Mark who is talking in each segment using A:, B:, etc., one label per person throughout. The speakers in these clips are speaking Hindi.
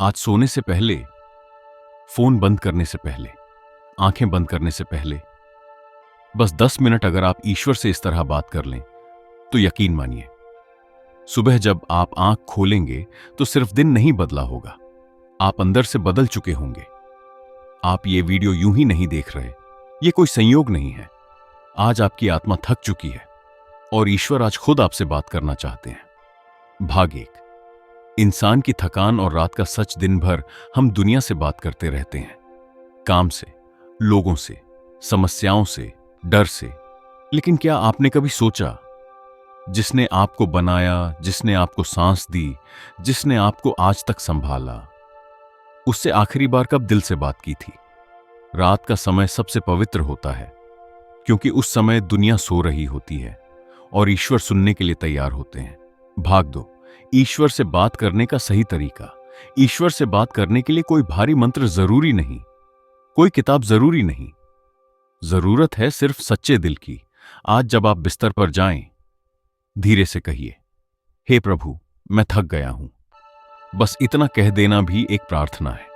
A: आज सोने से पहले, फोन बंद करने से पहले, आंखें बंद करने से पहले बस 10 मिनट अगर आप ईश्वर से इस तरह बात कर लें तो यकीन मानिए, सुबह जब आप आंख खोलेंगे तो सिर्फ दिन नहीं बदला होगा, आप अंदर से बदल चुके होंगे। आप ये वीडियो यूं ही नहीं देख रहे, ये कोई संयोग नहीं है। आज आपकी आत्मा थक चुकी है और ईश्वर आज खुद आपसे बात करना चाहते हैं। भाग एक, इंसान की थकान और रात का सच। दिन भर हम दुनिया से बात करते रहते हैं, काम से, लोगों से, समस्याओं से, डर से। लेकिन क्या आपने कभी सोचा, जिसने आपको बनाया, जिसने आपको सांस दी, जिसने आपको आज तक संभाला, उससे आखिरी बार कब दिल से बात की थी? रात का समय सबसे पवित्र होता है, क्योंकि उस समय दुनिया सो रही होती है और ईश्वर सुनने के लिए तैयार होते हैं। भाग दो, ईश्वर से बात करने का सही तरीका। ईश्वर से बात करने के लिए कोई भारी मंत्र जरूरी नहीं, कोई किताब जरूरी नहीं, जरूरत है सिर्फ सच्चे दिल की। आज जब आप बिस्तर पर जाएं, धीरे से कहिए, हे प्रभु, मैं थक गया हूं। बस इतना कह देना भी एक प्रार्थना है।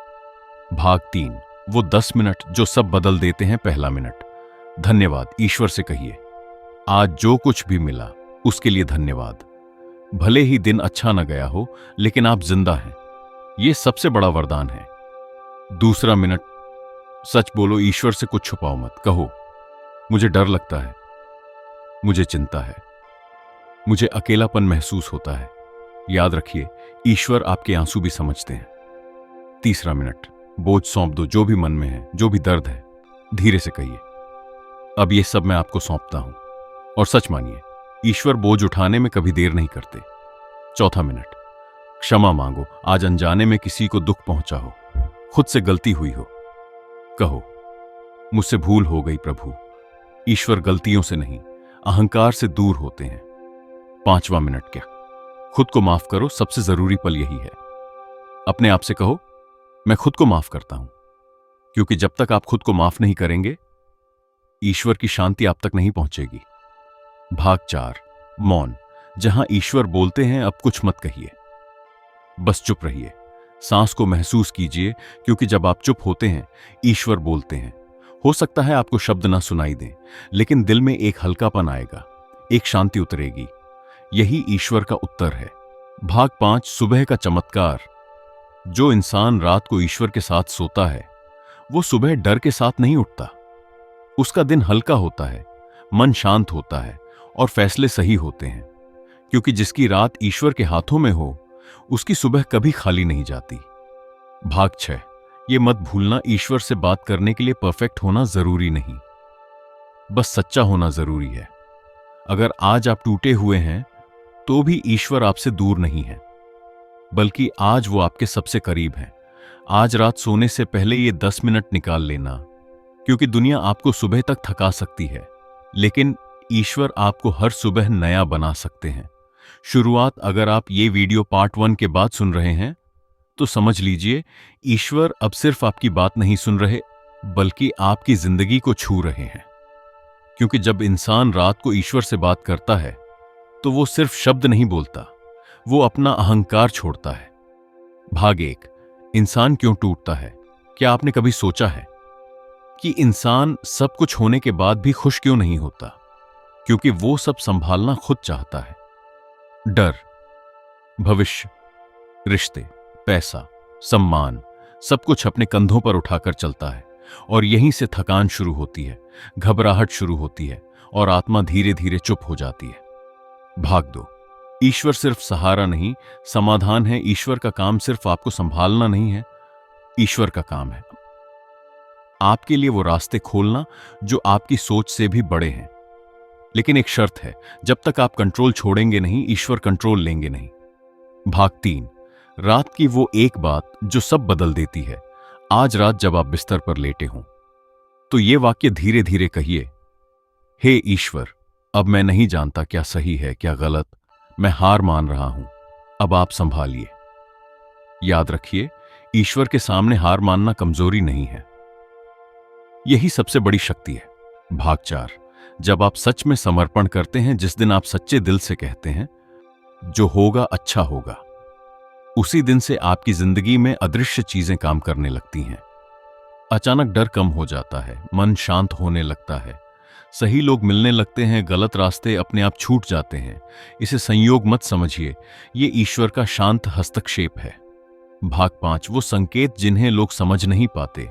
A: भाग तीन, वो 10 मिनट जो सब बदल देते हैं। पहला मिनट, धन्यवाद। ईश्वर से कहिए, आज जो कुछ भी मिला उसके लिए धन्यवाद। भले ही दिन अच्छा न गया हो, लेकिन आप जिंदा हैं, यह सबसे बड़ा वरदान है। दूसरा मिनट, सच बोलो, ईश्वर से कुछ छुपाओ मत। कहो, मुझे डर लगता है, मुझे चिंता है, मुझे अकेलापन महसूस होता है। याद रखिए, ईश्वर आपके आंसू भी समझते हैं। तीसरा मिनट, बोझ सौंप दो, जो भी मन में है, जो भी दर्द है, धीरे से कहिए, अब ये सब मैं आपको सौंपता हूं। और सच मानिए, ईश्वर बोझ उठाने में कभी देर नहीं करते। चौथा मिनट, क्षमा मांगो। आज अनजाने में किसी को दुख पहुंचा हो, खुद से गलती हुई हो, कहो, मुझसे भूल हो गई प्रभु। ईश्वर गलतियों से नहीं, अहंकार से दूर होते हैं। पांचवा मिनट, क्या खुद को माफ करो। सबसे जरूरी पल यही है। अपने आप से कहो, मैं खुद को माफ करता हूं, क्योंकि जब तक आप खुद को माफ नहीं करेंगे, ईश्वर की शांति आप तक नहीं पहुंचेगी। भाग चार, मौन। जहां ईश्वर बोलते हैं, अब कुछ मत कहिए, बस चुप रहिए। सांस को महसूस कीजिए, क्योंकि जब आप चुप होते हैं, ईश्वर बोलते हैं। हो सकता है आपको शब्द ना सुनाई दें, लेकिन दिल में एक हल्कापन आएगा, एक शांति उतरेगी। यही ईश्वर का उत्तर है। भाग पांच, सुबह का चमत्कार। जो इंसान रात को ईश्वर के साथ सोता है, वो सुबह डर के साथ नहीं उठता। उसका दिन हल्का होता है, मन शांत होता है और फैसले सही होते हैं, क्योंकि जिसकी रात ईश्वर के हाथों में हो, उसकी सुबह कभी खाली नहीं जाती। भाग छह, ये मत भूलना, ईश्वर से बात करने के लिए परफेक्ट होना जरूरी नहीं, बस सच्चा होना जरूरी है। अगर आज आप टूटे हुए हैं, तो भी ईश्वर आपसे दूर नहीं है, बल्कि आज वो आपके सबसे करीब है। आज रात सोने से पहले ये 10 मिनट निकाल लेना, क्योंकि दुनिया आपको सुबह तक थका सकती है, लेकिन ईश्वर आपको हर सुबह नया बना सकते हैं। शुरुआत, अगर आप ये वीडियो पार्ट 1 के बाद सुन रहे हैं, तो समझ लीजिए, ईश्वर अब सिर्फ आपकी बात नहीं सुन रहे, बल्कि आपकी जिंदगी को छू रहे हैं। क्योंकि जब इंसान रात को ईश्वर से बात करता है, तो वो सिर्फ शब्द नहीं बोलता, वो अपना अहंकार छोड़ता है। भाग एक, इंसान क्यों टूटता है। क्या आपने कभी सोचा है कि इंसान सब कुछ होने के बाद भी खुश क्यों नहीं होता? क्योंकि वो सब संभालना खुद चाहता है। डर, भविष्य, रिश्ते, पैसा, सम्मान, सब कुछ अपने कंधों पर उठाकर चलता है, और यहीं से थकान शुरू होती है, घबराहट शुरू होती है, और आत्मा धीरे धीरे चुप हो जाती है। भाग दो, ईश्वर सिर्फ सहारा नहीं, समाधान है। ईश्वर का काम सिर्फ आपको संभालना नहीं है, ईश्वर का काम है आपके लिए वो रास्ते खोलना जो आपकी सोच से भी बड़े हैं। लेकिन एक शर्त है, जब तक आप कंट्रोल छोड़ेंगे नहीं, ईश्वर कंट्रोल लेंगे नहीं। भाग तीन, रात की वो एक बात जो सब बदल देती है। आज रात जब आप बिस्तर पर लेटे हों, तो ये वाक्य धीरे धीरे कहिए, हे ईश्वर, अब मैं नहीं जानता क्या सही है क्या गलत, मैं हार मान रहा हूं, अब आप संभालिए। याद रखिए, ईश्वर के सामने हार मानना कमजोरी नहीं है, यही सबसे बड़ी शक्ति है। भाग चार, जब आप सच में समर्पण करते हैं, जिस दिन आप सच्चे दिल से कहते हैं, जो होगा अच्छा होगा, उसी दिन से आपकी जिंदगी में अदृश्य चीजें काम करने लगती हैं। अचानक डर कम हो जाता है, मन शांत होने लगता है, सही लोग मिलने लगते हैं, गलत रास्ते अपने आप छूट जाते हैं। इसे संयोग मत समझिए, ये ईश्वर का शांत हस्तक्षेप है। भाग 5, वो संकेत जिन्हें लोग समझ नहीं पाते।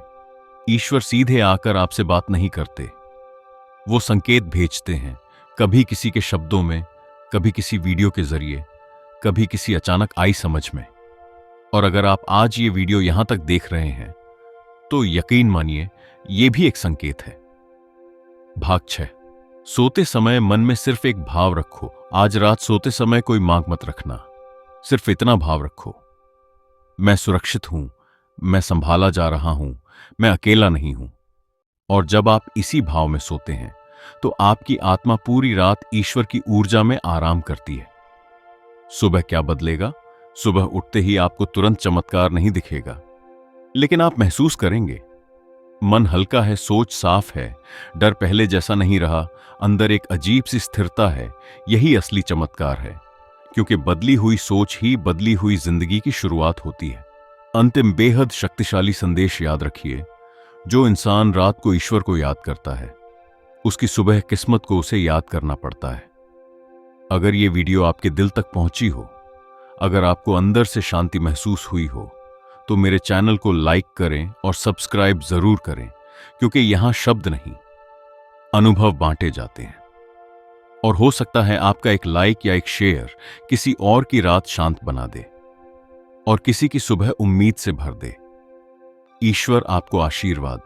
A: ईश्वर सीधे आकर आपसे बात नहीं करते, वो संकेत भेजते हैं, कभी किसी के शब्दों में, कभी किसी वीडियो के जरिए, कभी किसी अचानक आई समझ में। और अगर आप आज ये वीडियो यहां तक देख रहे हैं तो यकीन मानिए ये भी एक संकेत है। भाग 6, सोते समय मन में सिर्फ एक भाव रखो। आज रात सोते समय कोई मांग मत रखना, सिर्फ इतना भाव रखो, मैं सुरक्षित हूं, मैं संभाला जा रहा हूं, मैं अकेला नहीं हूं। और जब आप इसी भाव में सोते हैं तो आपकी आत्मा पूरी रात ईश्वर की ऊर्जा में आराम करती है। सुबह क्या बदलेगा? सुबह उठते ही आपको तुरंत चमत्कार नहीं दिखेगा, लेकिन आप महसूस करेंगे मन हल्का है, सोच साफ है, डर पहले जैसा नहीं रहा, अंदर एक अजीब सी स्थिरता है। यही असली चमत्कार है, क्योंकि बदली हुई सोच ही बदली हुई जिंदगी की शुरुआत होती है। अंतिम बेहद शक्तिशाली संदेश याद रखिए, जो इंसान रात को ईश्वर को याद करता है, उसकी सुबह किस्मत को उसे याद करना पड़ता है। अगर ये वीडियो आपके दिल तक पहुंची हो, अगर आपको अंदर से शांति महसूस हुई हो, तो मेरे चैनल को लाइक करें और सब्सक्राइब जरूर करें, क्योंकि यहां शब्द नहीं, अनुभव बांटे जाते हैं। और हो सकता है आपका एक लाइक या एक शेयर किसी और की रात शांत बना दे और किसी की सुबह उम्मीद से भर दे। ईश्वर आपको आशीर्वाद